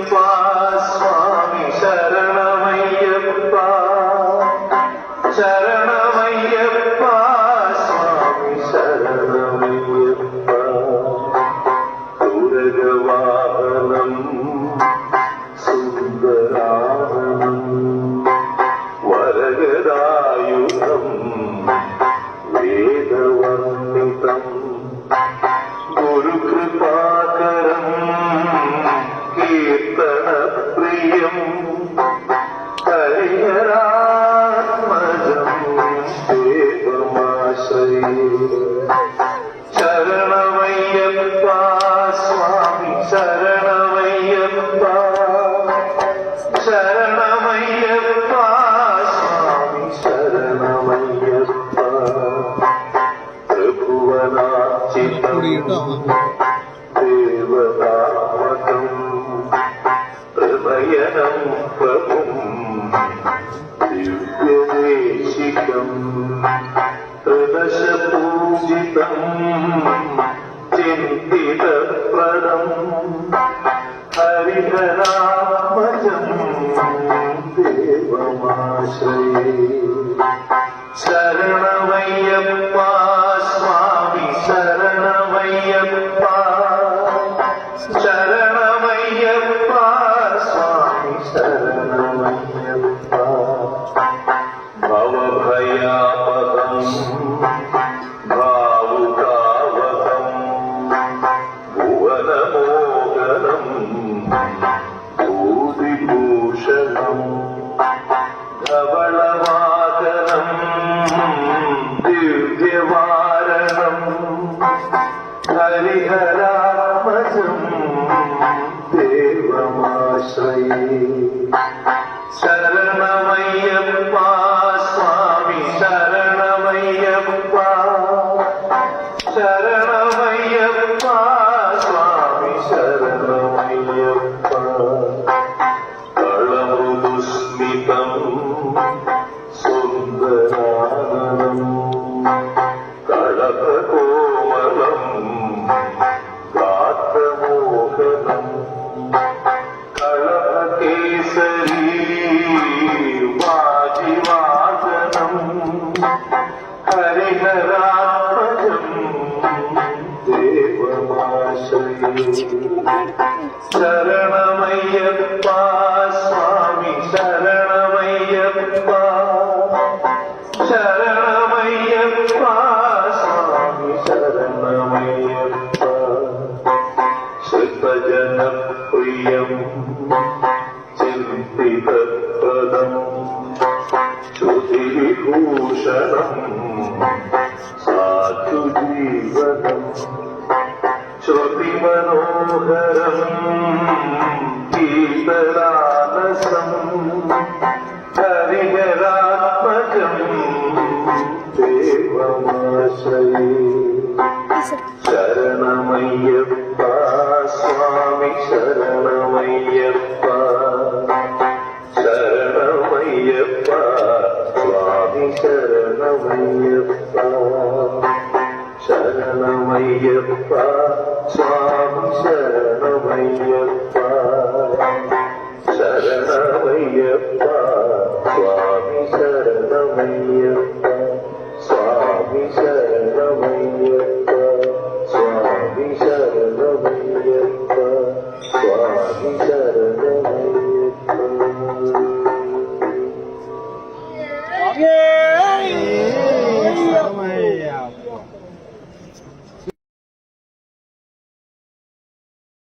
സ്വാമി ശരണമയ്യപ്പ ശരണമയ്യപ്പ സ്വാമി ശരണമയ്യപ്പ തുരകവാഹനം സുന്ദരാഹനം വരഗദായുധം വേദവർണ്ണിതം ഗുരുകൃപാകരം കീർത്തനപ്രിയം ഹരിഹരാത്മജം ദേവമാശ്രയേ ശരണമയ്യപ്പ സ്വാമി ശരണമയ്യപ്പ ശരണമയ്യപ്പ സ്വാമി ശരണമയ്യപ്പ ത്രിഭുവനാചിതം ദേവതാമകം ഹൃദയനം പ്രഭും ദിവ്യദേശികം ത്രിദശപൂജിതം ചിന്തിതപ്രദം ഹരിഹരാത്മജം ദേവമാശ്രയേ ശരണമയ്യപ്പ സ്വാമി ശരണമയ്യപ്പ ശരണമയ്യപ്പ സ്വാമി ശരണമയ്യപ്പ ഭവഭയാപഹം ഭാവുകാവഹം ഭുവനമോഹനം ഭൂതിഭൂഷണം ധവളവാഹനം ദിവ്യവാരണം ഹരിഹരാത്മജം ദേവമാശ്രയേ ശരണമയ്യപ്പ സ്വാമി ശരണമയ്യപ്പ ശരണമയ്യപ്പ സ്വാമി ശരണമയ്യപ്പ കളമൃദുസ്മിതം സുന്ദരാനനം കളഭകോമളം ഗാത്രമോഹനം കളഭകേസരീ വാജിവാദനം ഹരിഹരാത്മജം ദേവമാശ്രയേ ശരണമയ്യപ്പ സ്വാമി ശരണമയ്യപ്പ ശരണമയ്യപ്പ സ്വാമി ശരണമയ്യപ്പ ശ്രുതജനപ്രിയം ചിന്തിതപ്രദം ശ്രുതിവിഭൂഷണം സാധുജീവനം ശ്രുതിമനോഹരം ഗീതരാലസം ഹരിഹരാത്മജം ദേവമാശ്രയേ ശരണമയ്യപ്പ സ്വാമി ശരണമയ്യപ്പ ശരണമയ്യപ്പ സ്വാമി ശരണമയ്യപ്പ ശരണമയ്യപ്പ സ്വാമി ശരണമയ്യപ്പ ശരണമയ്യപ്പ സ്വാമി ശരണമയ്യപ്പ സ്വാമി ശരണമയ്യപ്പ സ്വാമി ശരണമയ്യപ്പ സ്വാമി ശരണമയ്യപ്പ